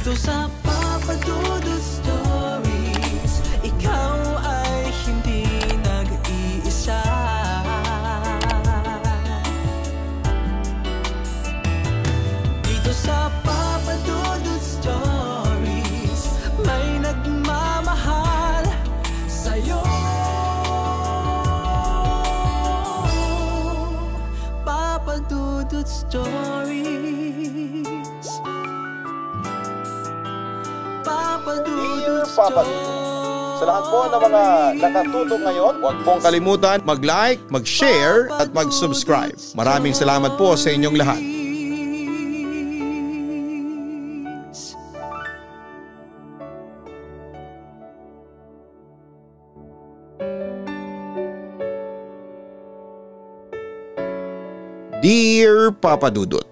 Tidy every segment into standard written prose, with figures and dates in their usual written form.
Dito sa Papa Dudut Stories, ikaw ay hindi nag-iisa. Dito sa Papa Dudut Stories, may nagmamahal sa'yo. Papa Dudut Stories. Papa Dudut Stories. Sa lahat po ng mga nakatutok ngayon, huwag pong kalimutan mag-like, mag-share at mag-subscribe. Maraming salamat po sa inyong lahat. Dear Papa Dudut,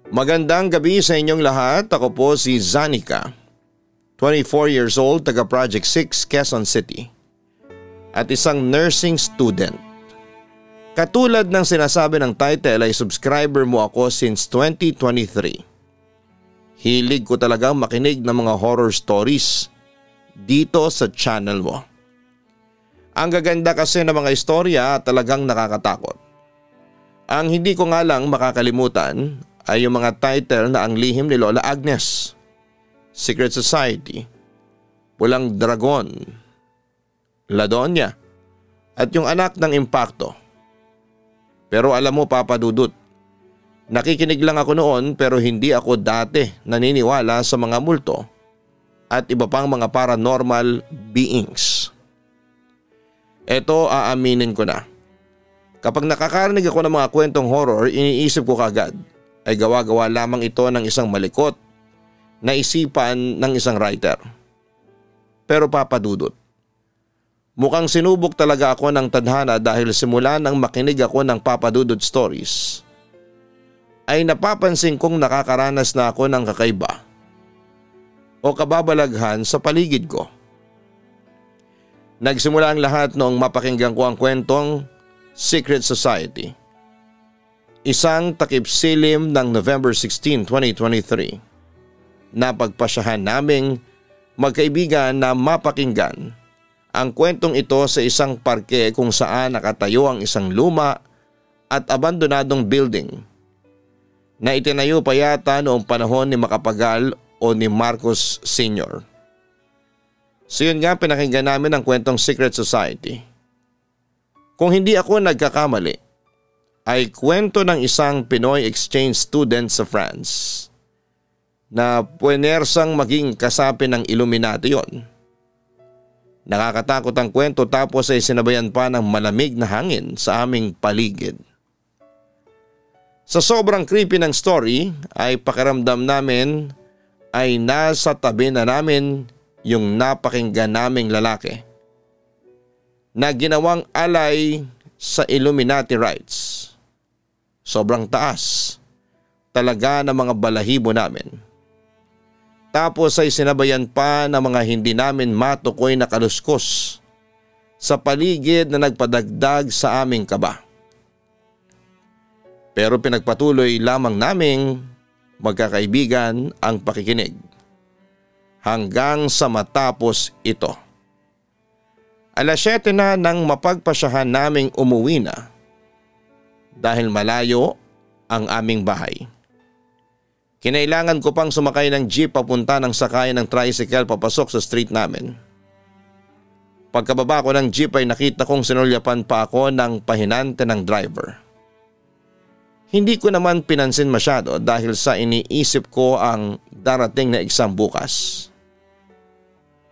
magandang gabi sa inyong lahat. Ako po si Zanica, 24 years old, taga Project 6, Quezon City, at isang nursing student. Katulad ng sinasabi ng title ay subscriber mo ako since 2023. Hilig ko talagang makinig ng mga horror stories dito sa channel mo. Ang gaganda kasi ng mga istorya talagang nakakatakot. Ang hindi ko nga lang makakalimutan ay yung mga title na Ang Lihim ni Lola Agnes, Secret Society, Pulang Dragon, La Doña, at yung Anak ng Impacto. Pero alam mo Papa Dudut, nakikinig lang ako noon pero hindi ako dati naniniwala sa mga multo at iba pang mga paranormal beings. Eto aaminin ko na. Kapag nakakarinig ako ng mga kwentong horror, iniisip ko kagad ay gawa-gawa lamang ito ng isang malikot na isipan ng isang writer. Pero Papa Dudut, mukhang sinubok talaga ako ng tadhana dahil simula nang makinig ako ng Papa Dudut Stories ay napapansin kong nakakaranas na ako ng kakaiba o kababalaghan sa paligid ko. Nagsimula ang lahat noong mapakinggan ko ang kwentong Secret Society. Isang takip-silim ng November 16, 2023. Napagpasyahan naming magkaibigan na mapakinggan ang kwentong ito sa isang parke kung saan nakatayo ang isang luma at abandonadong building na itinayo pa yata noong panahon ni Macapagal o ni Marcos Sr. So yun nga, pinakinggan namin ang kwentong Secret Society. Kung hindi ako nagkakamali, ay kwento ng isang Pinoy exchange student sa France na puwenersang maging kasapi ng Illuminati yon. Nakakatakot ang kwento tapos ay sinabayan pa ng malamig na hangin sa aming paligid. Sa sobrang creepy ng story ay pakiramdam namin ay nasa tabi na namin yung napakinggan naming lalaki na ginawang alay sa Illuminati rites. Sobrang taas talaga ng mga balahibo namin. Tapos ay sinabayan pa ng mga hindi namin matukoy na kaluskos sa paligid na nagpadagdag sa aming kaba. Pero pinagpatuloy lamang naming magkakaibigan ang pakikinig hanggang sa matapos ito. Alas 7 na nang mapagpasyahan naming umuwi na dahil malayo ang aming bahay. Kinailangan ko pang sumakay ng jeep papunta ng sakayan ng tricycle papasok sa street namin. Pagkababa ko ng jeep ay nakita kong sinulyapan pa ako ng pahinante ng driver. Hindi ko naman pinansin masyado dahil sa iniisip ko ang darating na exam bukas.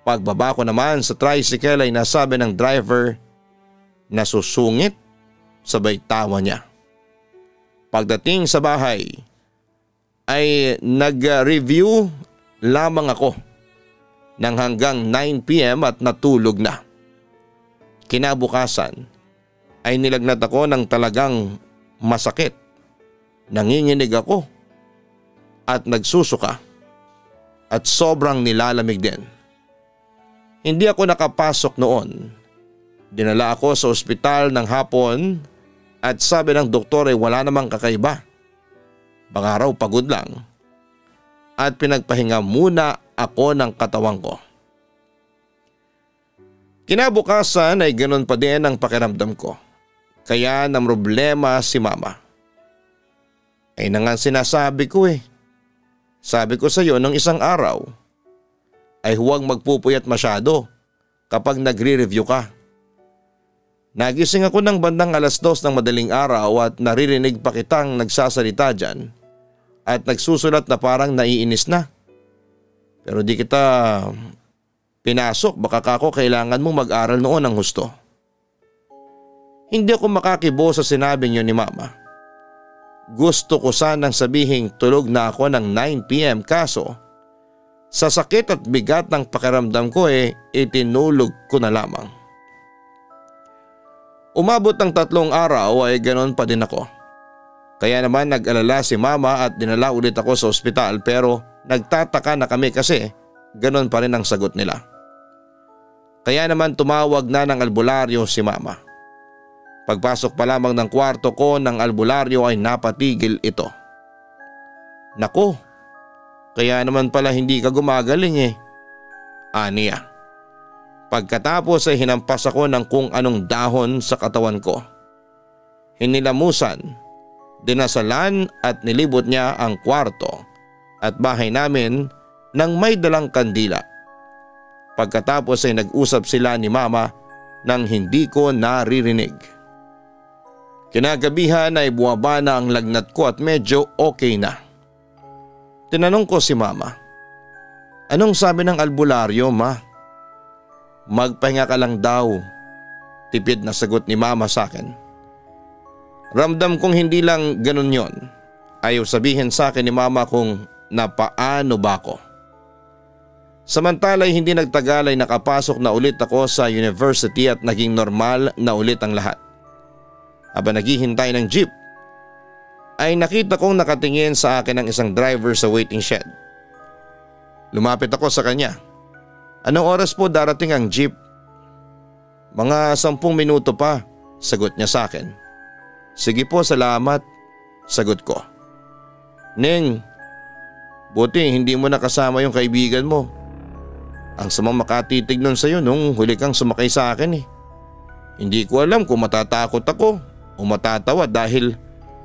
Pagbaba ko naman sa tricycle ay nasabi ng driver na susungit, sabay tawa niya. Pagdating sa bahay ay nag-review lamang ako ng hanggang 9 PM at natulog na. Kinabukasan ay nilagnat ako ng talagang masakit. Nanginginig ako at nagsusuka at sobrang nilalamig din. Hindi ako nakapasok noon. Dinala ako sa ospital ng hapon at sabi ng doktor ay wala namang kakaiba. Baka raw pagod lang. at pinagpahinga muna ako ng katawan ko. Kinabukasan ay ganoon pa din ang pakiramdam ko. Kaya namroblema si mama. Ay na nga sinasabi ko eh. Sabi ko sa iyo nung isang araw ay huwag magpupuyat masyado kapag nagre-review ka. Nagising ako ng bandang 2:00 ng madaling araw at naririnig pa kitang nagsasalita dyan at nagsusulat na parang naiinis na. Pero di kita pinasok, baka kako kailangan mong mag-aral noon ng husto. Hindi ako makakibo sa sinabi niyo ni mama. Gusto ko sanang sabihing tulog na ako ng 9 p.m. kaso sa sakit at bigat ng pakiramdam ko itinulog ko na lamang. Umabot ng 3 araw ay ganoon pa din ako. Kaya naman nag-alala si mama at dinala ulit ako sa ospital pero nagtataka na kami kasi ganoon pa rin ang sagot nila. Kaya naman tumawag na ng albularyo si mama. Pagpasok pa lamang ng kwarto ko ng albularyo ay napatigil ito. Nako, kaya naman pala hindi ka gumagaling aniya. Pagkatapos ay hinampas ako ng kung anong dahon sa katawan ko. Hinilamusan, dinasalan at nilibot niya ang kwarto at bahay namin nang may dalang kandila. Pagkatapos ay nag-usap sila ni mama nang hindi ko naririnig. Kinagabihan ay buwaba na ang lagnat ko at medyo okay na. Tinanong ko si mama, anong sabi ng albularyo ma? Magpahinga ka lang daw, tipid na sagot ni mama sa akin. Ramdam kong hindi lang ganun yon. Ayaw sabihin sa akin ni mama kung napaano ba ako. Samantala hindi nagtagal ay nakapasok na ulit ako sa university at naging normal na ulit ang lahat. Habang naghihintay ng jeep, ay nakita kong nakatingin sa akin ang isang driver sa waiting shed. Lumapit ako sa kanya. Anong oras po darating ang jeep? Mga 10 minuto pa, sagot niya sa akin. Sige po, salamat, sagot ko. Neng, buti hindi mo nakasama yung kaibigan mo. Ang samang makatitig nun sa'yo nung huli kang sumakay sa akin Hindi ko alam kung matatakot ako o matatawa dahil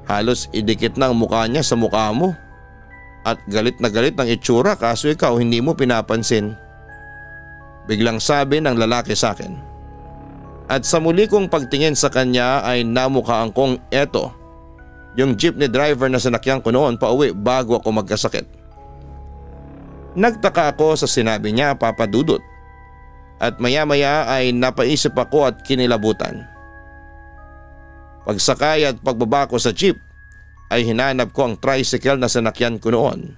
halos idikit na ang mukha niya sa mukha mo. At galit na galit ang itsura kaso ikaw hindi mo pinapansin. Biglang sabi ng lalaki sa akin. At sa muli kong pagtingin sa kanya ay namukhaan kong eto, yung jeepney driver na sinakyan ko noon pauwi bago ako magkasakit. Nagtaka ako sa sinabi niya, Papa Dudut, at maya-maya ay napaisip ako at kinilabutan. Pagsakay at pagbaba ko sa jeep ay hinanap ko ang tricycle na sinakyan ko noon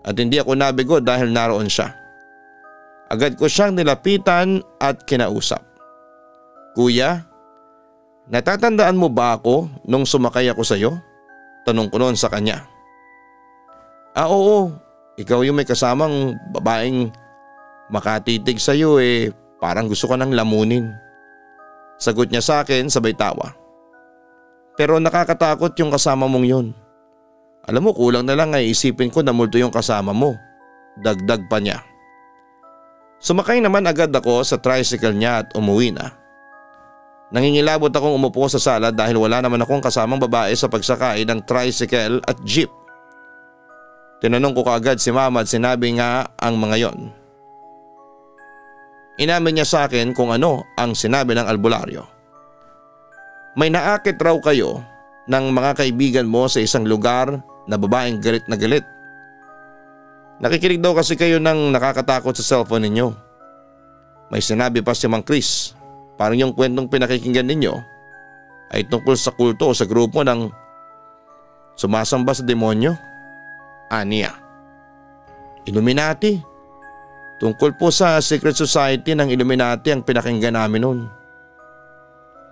at hindi ako nabigo dahil naroon siya. Agad ko siyang nilapitan at kinausap. Kuya, natatandaan mo ba ako nung sumakay ako sa iyo? Tanong ko noon sa kanya. Oo. Ikaw yung may kasamang babaeng makatitig sa iyo parang gusto ka nang lamunin. Sagot niya sa akin sabay tawa. Pero nakakatakot yung kasama mong yun. Alam mo kulang na lang ay isipin ko na multo yung kasama mo. Dagdag pa niya. Sumakay naman agad ako sa tricycle niya at umuwi na. Nangingilabot akong umupo sa sala dahil wala naman akong kasamang babae sa pagsakay ng tricycle at jeep. Tinanong ko kaagad si mama at sinabi nga ang mga yon. Inamin niya sa akin kung ano ang sinabi ng albularyo. May naakit raw kayo ng mga kaibigan mo sa isang lugar na babaeng galit na galit. Nakikinig daw kasi kayo ng nakakatakot sa cellphone ninyo. May sinabi pa si Mang Chris, parang yung kwentong pinakikinggan ninyo ay tungkol sa kulto o sa grupo ng sumasamba sa demonyo. Aniya. Illuminati. Tungkol po sa secret society ng Illuminati ang pinakinggan namin noon.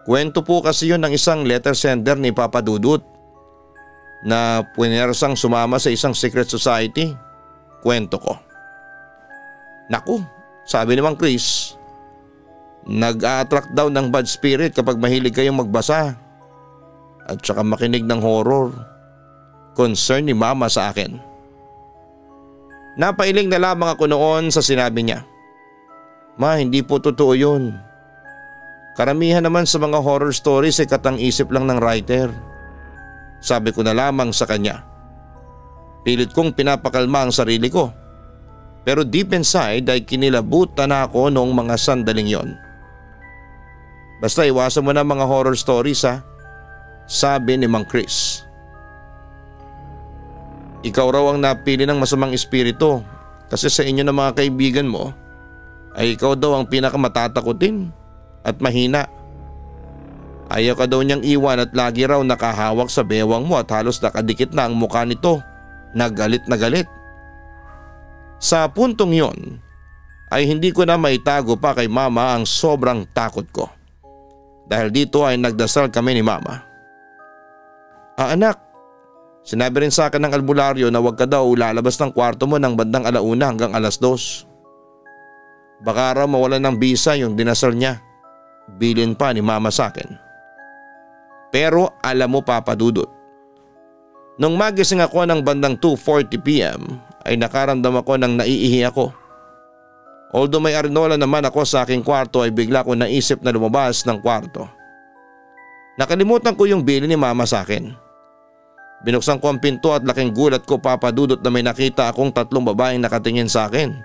Kwento po kasi yun ng isang letter sender ni Papa Dudut na punersang sumama sa isang secret society. Kwento ko. Naku, sabi ni Mang Chris, nag-a-attract daw ng bad spirit kapag mahilig kayong magbasa at saka makinig ng horror. Concern ni mama sa akin. Napailing na lamang ako noon sa sinabi niya. Ma, hindi po totoo yun. Karamihan naman sa mga horror stories ay katang-isip lang ng writer. Sabi ko na lamang sa kanya. Pilit kong pinapakalma ang sarili ko. Pero deep inside ay kinilabutan na ako noong mga sandaling yon. Basta iwasan mo na mga horror stories ha, sabi ni Mang Chris. Ikaw raw ang napili ng masamang espiritu kasi sa inyo ng mga kaibigan mo ay ikaw daw ang pinakamatatakutin at mahina. Ayaw ka daw niyang iwan at lagi raw nakahawak sa bewang mo at halos nakadikit na ang mukha nito na galit na galit. Sa puntong yon ay hindi ko na maitago pa kay mama ang sobrang takot ko. Dahil dito ay nagdasal kami ni mama. Anak, sinabi rin sa akin ng albularyo na huwag ka daw lalabas ng kwarto mo ng bandang 1:00 hanggang 2:00. Baka raw mawalan ng bisa yung dinasal niya. Bilin pa ni mama sa akin. Pero alam mo Papa Dudut, nung magising ako ng bandang 2:40 PM ay nakaramdam ako ng naiihi ako. Although may arinola naman ako sa aking kwarto ay bigla ko naisip na lumabas ng kwarto. Nakalimutan ko yung bilin ni mama sa akin. Binuksan ko ang pinto at laking gulat ko Papa Dudut na may nakita akong 3 babaeng nakatingin sa akin.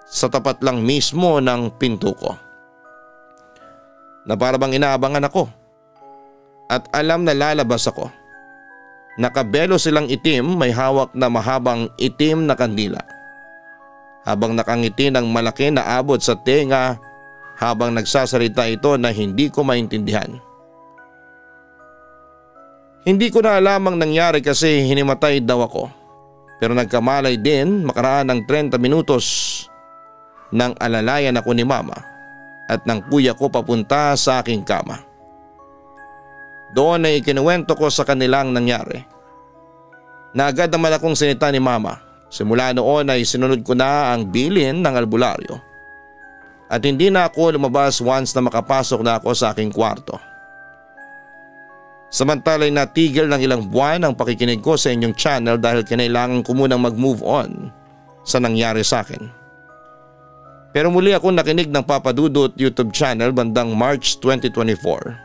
Sa tapat lang mismo ng pinto ko. Na para bang inaabangan ako. At alam na lalabas ako. Nakabelo silang itim, may hawak na mahabang itim na kandila. Habang nakangiti ng malaki na abot sa tenga habang nagsasalita ito na hindi ko maintindihan. Hindi ko na alam ang nangyari kasi hinimatay daw ako. Pero nagkamalay din makaraan ng 30 minutos nang alalayan ako ni mama at ng kuya ko papunta sa aking kama. Doon ay ikinuwento ko sa kanilang nangyari. Na agad naman akong sinita ni mama. Simula noon ay sinunod ko na ang bilin ng albularyo. At hindi na ako lumabas once na makapasok na ako sa aking kwarto. Samantala'y natigil ng ilang buwan ang pakikinig ko sa inyong channel dahil kinailangan ko munang mag-move on sa nangyari sa akin. Pero muli akong nakinig ng Papa Dudut YouTube channel bandang March 2024.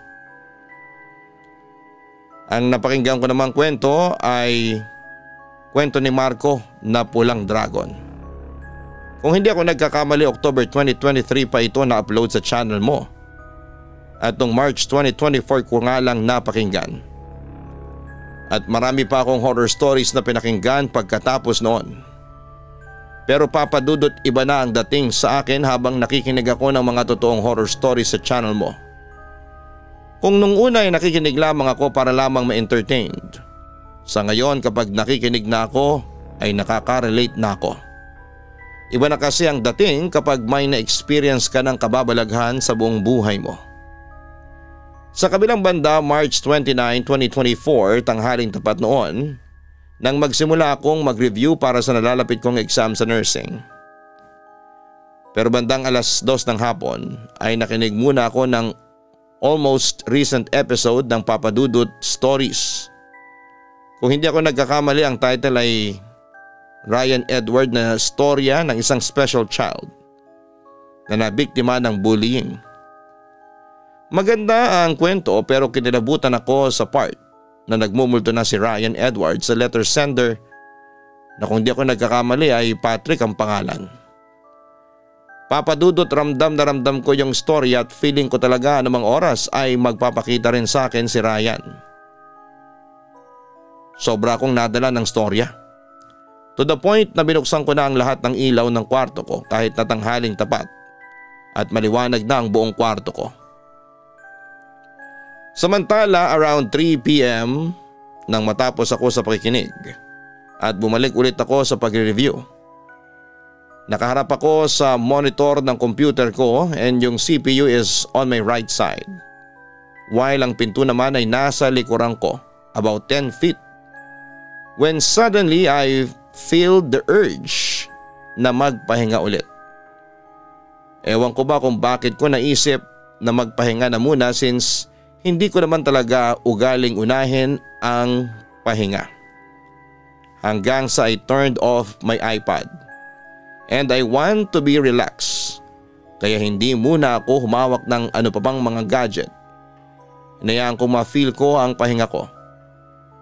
Ang napakinggan ko namang kwento ay kwento ni Marco na Pulang Dragon. Kung hindi ako nagkakamali, October 2023 pa ito na-upload sa channel mo. At noong March 2024 ko nga lang napakinggan. At marami pa akong horror stories na pinakinggan pagkatapos noon. Pero Papa Dudut, iba na ang dating sa akin habang nakikinig ako ng mga totoong horror stories sa channel mo. Kung nung una ay nakikinig lamang ako para lamang ma-entertained, sa ngayon kapag nakikinig na ako ay nakaka-relate na ako. Iba na kasi ang dating kapag may na-experience ka ng kababalaghan sa buong buhay mo. Sa kabilang banda, March 29, 2024, tanghaling tapat noon, nang magsimula akong mag-review para sa nalalapit kong exam sa nursing. Pero bandang 2:00 ng hapon ay nakinig muna ako ng almost recent episode ng Papa Dudut Stories. Kung hindi ako nagkakamali, ang title ay Ryan Edward na storya ng isang special child na nabiktima ng bullying. Maganda ang kwento pero kinilabutan ako sa part na nagmumulto na si Ryan Edward sa letter sender na kung di ako nagkakamali ay Patrick ang pangalan. Papa Dudut, ramdam na ramdam ko yung story at feeling ko talaga anumang oras ay magpapakita rin sa akin si Ryan. Sobra akong nadala ng storya. To the point na binuksan ko na ang lahat ng ilaw ng kwarto ko kahit na tanghaling tapat at maliwanag na ang buong kwarto ko. Samantala around 3 PM nang matapos ako sa pakikinig at bumalik ulit ako sa pagre-review. Nakaharap ako sa monitor ng computer ko and yung CPU is on my right side. While ang pinto naman ay nasa likuran ko about 10 feet. When suddenly I feel the urge na magpahinga ulit. Ewan ko ba kung bakit ko naisip na magpahinga na muna since hindi ko naman talaga ugaling unahin ang pahinga. hanggang sa I turned off my iPad. And I want to be relaxed, kaya hindi muna ako humawak ng ano pa bang mga gadget. Hinayaan ko ma-feel ko ang pahinga ko.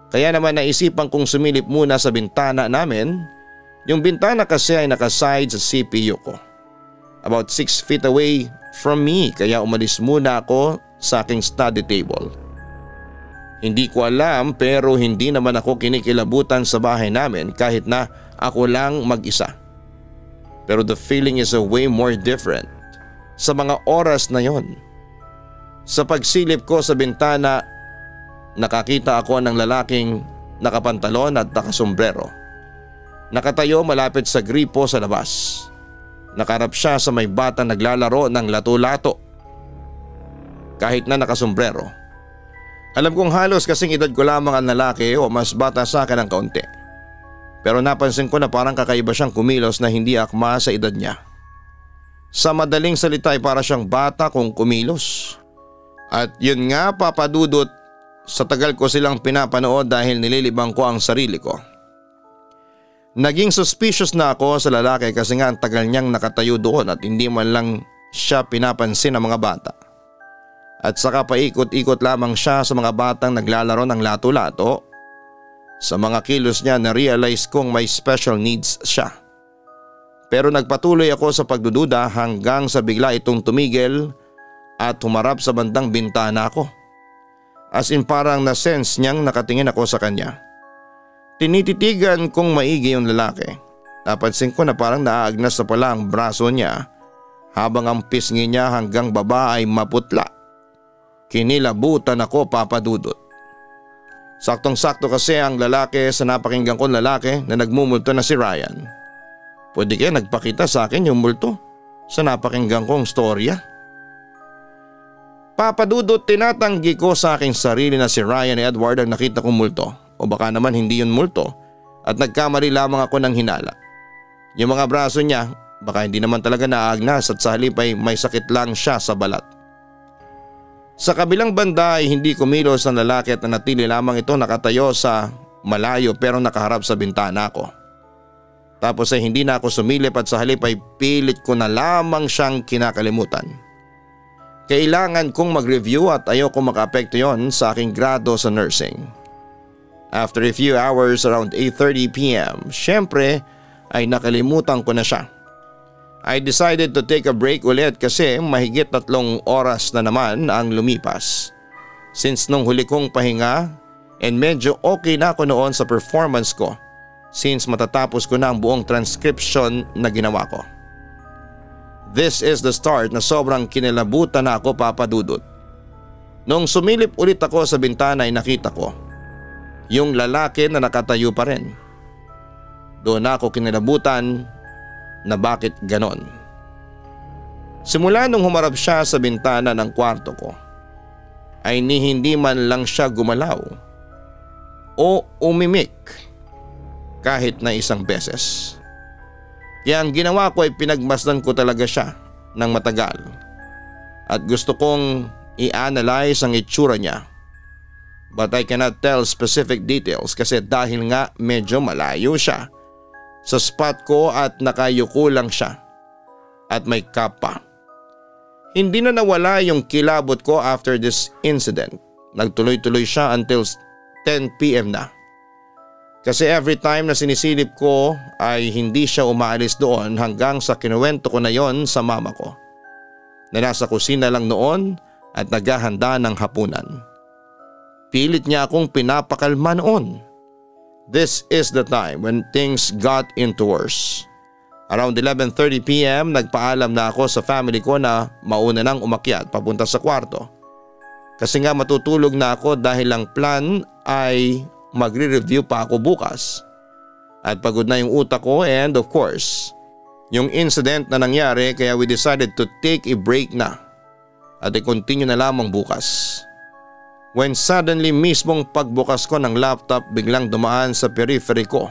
Kaya naman naisipan kong sumilip muna sa bintana namin. Yung bintana kasi ay nakaside sa CPU ko, about 6 feet away from me, kaya umalis muna ako sa aking study table. Hindi ko alam pero hindi naman ako kinikilabutan sa bahay namin kahit na ako lang mag-isa. Pero the feeling is a way more different sa mga oras na yon. Sa pagsilip ko sa bintana, nakakita ako ng lalaking nakapantalon at nakasombrero. Nakatayo malapit sa gripo sa labas. Nakarap siya sa may batang naglalaro ng lato-lato. Kahit na nakasombrero. Alam kong halos kasing edad ko lamang ang lalaki o mas bata sa akin ng kaunti. Pero napansin ko na parang kakaiba siyang kumilos na hindi akma sa edad niya. Sa madaling salita ay para siyang bata kung kumilos. At yun nga papadudot, sa tagal ko silang pinapanood dahil nililibang ko ang sarili ko. Naging suspicious na ako sa lalaki kasi nga ang tagal niyang nakatayo doon at hindi man lang siya pinapansin ng mga bata. At saka paikot-ikot lamang siya sa mga batang naglalaro ng lato-lato. Sa mga kilos niya na-realize kong may special needs siya. Pero nagpatuloy ako sa pagdududa hanggang sa bigla itong tumigil at humarap sa bandang bintana ko. As in parang na-sense niyang nakatingin ako sa kanya. Tinititigan kong maigi yung lalaki. Napansin ko na parang naaagnas na pala ang braso niya habang ang pisngi niya hanggang baba ay maputla. Kinilabutan ako papadudot. Saktong-sakto kasi ang lalaki sa napakinggan kong lalaki na nagmumulto na si Ryan. Pwede kaya nagpakita sa akin yung multo sa napakinggan kong storya? Papadudot, tinatanggi ko sa aking sarili na si Ryan Edward ang nakita kong multo. O baka naman hindi yun multo at nagkamali lamang ako ng hinala. Yung mga braso niya baka hindi naman talaga naagnas at sa halip ay may sakit lang siya sa balat. Sa kabilang banda ay hindi kumilos ang lalaki at nanatili lamang ito nakatayo sa malayo pero nakaharap sa bintana ko. Tapos ay hindi na ako sumilip at sa halip ay pilit ko na lamang siyang kinakalimutan. Kailangan kong mag-review at ayoko makaapekto yon sa aking grado sa nursing. After a few hours around 8:30 p.m, syempre ay nakalimutan ko na siya. I decided to take a break ulit kasi mahigit 3 oras na naman ang lumipas. Since nung huli kong pahinga and medyo okay na ako noon sa performance ko since matatapos ko na ang buong transcription na ginawa ko. This is the start na sobrang kinilabutan na ako papadudot. Nung sumilip ulit ako sa bintana ay nakita ko yung lalaki na nakatayo pa rin. Doon ako kinilabutan na bakit ganon. Simula nung humarap siya sa bintana ng kwarto ko ay hindi man lang siya gumalaw o umimik kahit na isang beses. Kaya ang ginawa ko ay pinagmasdan ko talaga siya ng matagal at gusto kong i-analyze ang itsura niya. But I cannot tell specific details kasi dahil nga medyo malayo siya sa spot ko at nakayuko lang siya at may cap pa. Hindi na nawala yung kilabot ko after this incident. Nagtuloy-tuloy siya until 10 p.m. na. Kasi every time na sinisilip ko ay hindi siya umaalis doon hanggang sa kinuwento ko na yon sa mama ko. Na nasa kusina lang noon at naghahanda ng hapunan. Pilit niya akong pinapakalma noon. This is the time when things got into worse. Around 11:30 p.m. nagpaalam na ako sa family ko na mauna nang umakyat papunta sa kwarto. Kasi nga matutulog na ako dahil ang plan ay magre-review pa ako bukas. At pagod na yung utak ko and of course, yung incident na nangyari kaya we decided to take a break na at i-continue na lamang bukas. When suddenly mismong pagbukas ko ng laptop biglang dumaan sa periphery ko.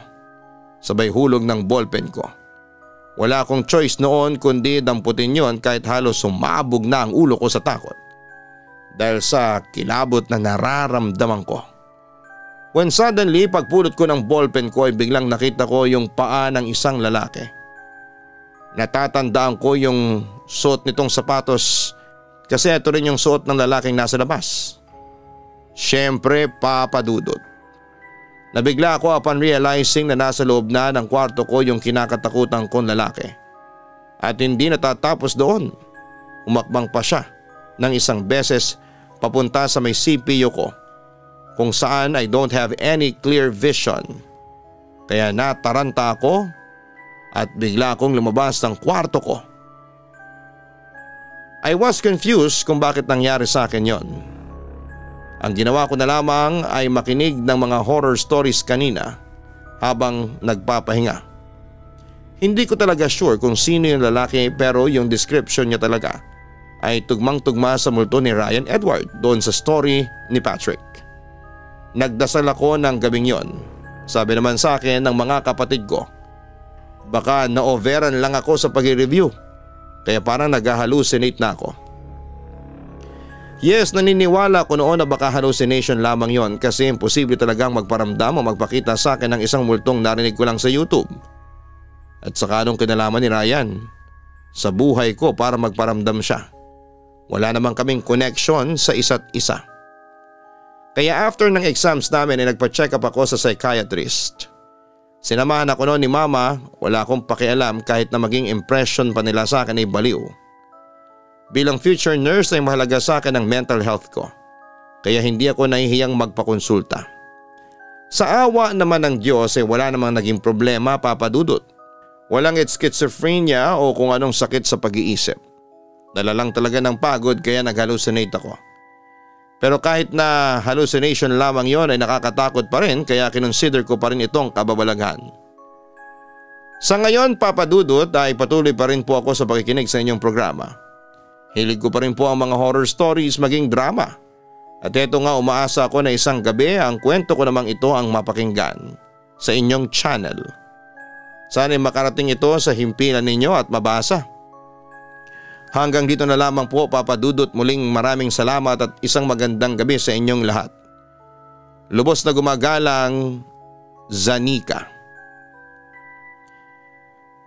Sabay hulog ng ballpen ko. Wala akong choice noon kundi damputin yon kahit halos sumabog na ang ulo ko sa takot. Dahil sa kilabot na nararamdaman ko. When suddenly pagpulot ko ng ballpen ko ay biglang nakita ko yung paa ng isang lalaki. Natatandaan ko yung suot nitong sapatos kasi ito rin yung suot ng lalaking nasa labas. Siyempre, Papa Dudut. Nabigla ako upon realizing na nasa loob na ng kwarto ko yung kinakatakutan kong lalaki. At hindi natatapos doon. Umakbang pa siya ng isang beses papunta sa may CPU ko kung saan I don't have any clear vision. Kaya nataranta ako at bigla akong lumabas ng kwarto ko. I was confused kung bakit nangyari sa akin yon. Ang ginawa ko na lamang ay makinig ng mga horror stories kanina habang nagpapahinga. Hindi ko talaga sure kung sino yung lalaki pero yung description niya talaga ay tugmang-tugma sa multo ni Ryan Edward doon sa story ni Patrick. Nagdasal ako ng gabing yon. Sabi naman sa akin ng mga kapatid ko, baka na-overan lang ako sa pag-review kaya parang nag-hallucinate na ako. Yes, naniniwala ko noon na baka hallucination lamang yon kasi imposible talagang magparamdam o magpakita sa akin ng isang multong narinig ko lang sa YouTube. At saka nung kinalaman ni Ryan sa buhay ko para magparamdam siya. Wala namang kaming connection sa isa't isa. Kaya after ng exams namin ay nagpa-check up ako sa psychiatrist. Sinamahan ako noon ni Mama, wala akong pakialam kahit na maging impression pa nila sa akin ay baliw. Bilang future nurse ay mahalaga sa akin ang mental health ko. Kaya hindi ako nahihiyang magpakonsulta. Sa awa naman ng Diyos ay wala namang naging problema, Papa Dudut. Walang schizophrenia o kung anong sakit sa pag-iisip. Dala lang talaga ng pagod kaya nag-hallucinate ako. Pero kahit na hallucination lamang yon ay nakakatakot pa rin kaya kinonsider ko pa rin itong kababalaghan. Sa ngayon, Papa Dudut, ay patuloy pa rin po ako sa pakikinig sa inyong programa. Hilig ko pa rin po ang mga horror stories maging drama. At eto nga, umaasa ako na isang gabi ang kwento ko namang ito ang mapakinggan sa inyong channel. Sana'y makarating ito sa himpilan ninyo at mabasa. Hanggang dito na lamang po, Papa Dudut, muling maraming salamat at isang magandang gabi sa inyong lahat. Lubos na gumagalang, Zanika.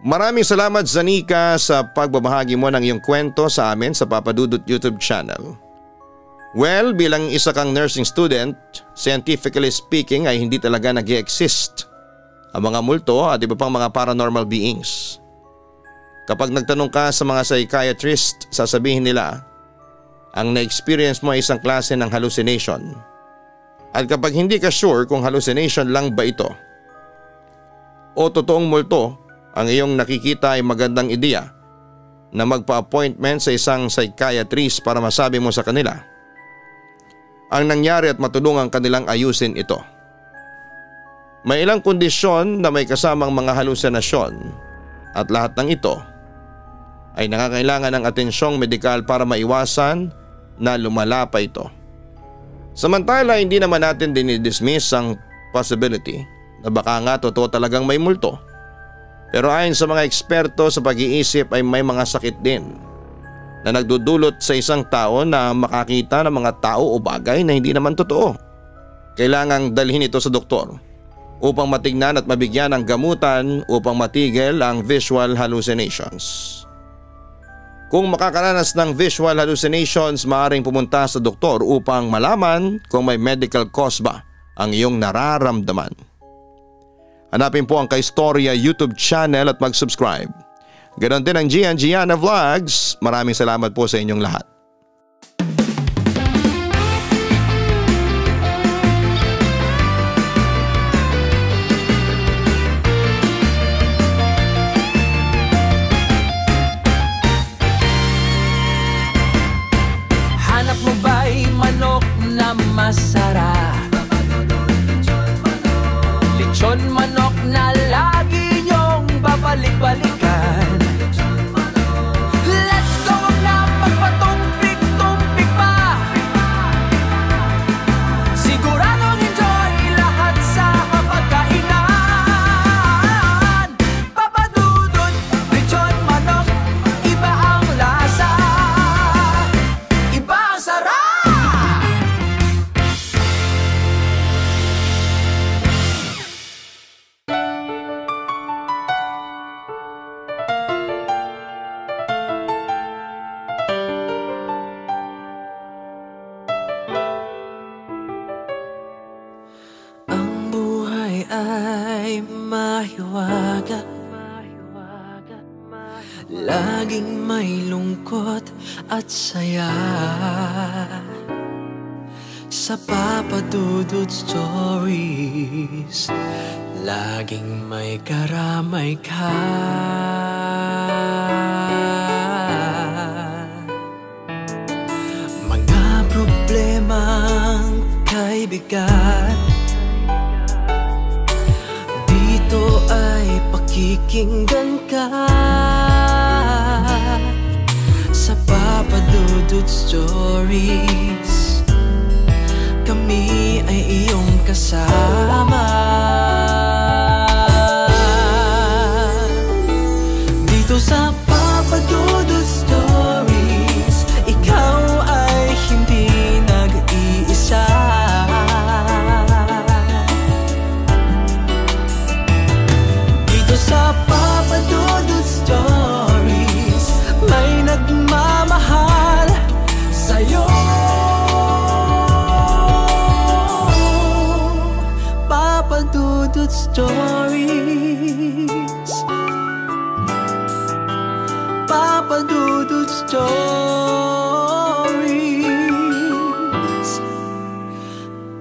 Maraming salamat, Zanika, sa pagbabahagi mo ng iyong kwento sa amin sa Papa Dudut YouTube channel. Well, bilang isa kang nursing student, scientifically speaking ay hindi talaga nag-i-exist ang mga multo at iba pang mga paranormal beings. Kapag nagtanong ka sa mga psychiatrist, sasabihin nila, ang na-experience mo ay isang klase ng hallucination. At kapag hindi ka sure kung hallucination lang ba ito o totoong multo, ang iyong nakikita ay magandang ideya na magpa-appointment sa isang psychiatrist para masabi mo sa kanila ang nangyari at matulungan kanilang ayusin ito. May ilang kondisyon na may kasamang mga halusinasyon at lahat ng ito ay nangangailangan ng atensyong medikal para maiwasan na lumala pa ito. Samantala, hindi naman natin dinidismiss ang possibility na baka nga totoo talagang may multo. Pero ayon sa mga eksperto sa pag-iisip ay may mga sakit din na nagdudulot sa isang tao na makakita ng mga tao o bagay na hindi naman totoo. Kailangang dalhin ito sa doktor upang matignan at mabigyan ng gamutan upang matigil ang visual hallucinations. Kung makakaranas ng visual hallucinations, maaaring pumunta sa doktor upang malaman kung may medical cause ba ang iyong nararamdaman. Hanapin po ang Kaistorya YouTube channel at mag-subscribe. Ganon din ang Gian Gianna Vlogs. Maraming salamat po sa inyong lahat. Hanap mo ba'y manok na masarap? Lechon manok na lagi niyong babalik-balikan. Let's go na magpatong laging may lungkot at saya. Sa Papa Dudut Stories, laging may karamay ka. Mga problemang kay bigat, dito ay pakikinggan ka. Sa Papa Dudut Stories, kami ay iyong kasama. Dito sa Papa Dudut Stories, ikaw ay hindi nag-iisa. Dito sa Papa Dudut Stories, may nagmamahal sa'yo. Papa Dudut Stories, Papa Dudut Stories,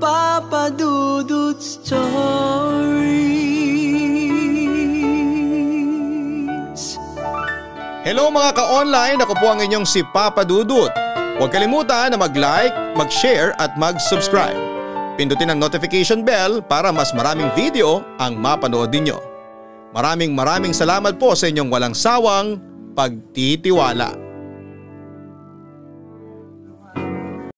Papa Dudut Stories. Hello mga ka-online, ako po ang inyong si Papa Dudut. Huwag kalimutan na mag-like, mag-share at mag-subscribe. Pindutin ang notification bell para mas maraming video ang mapanood ninyo. Maraming salamat po sa inyong walang sawang pagtitiwala.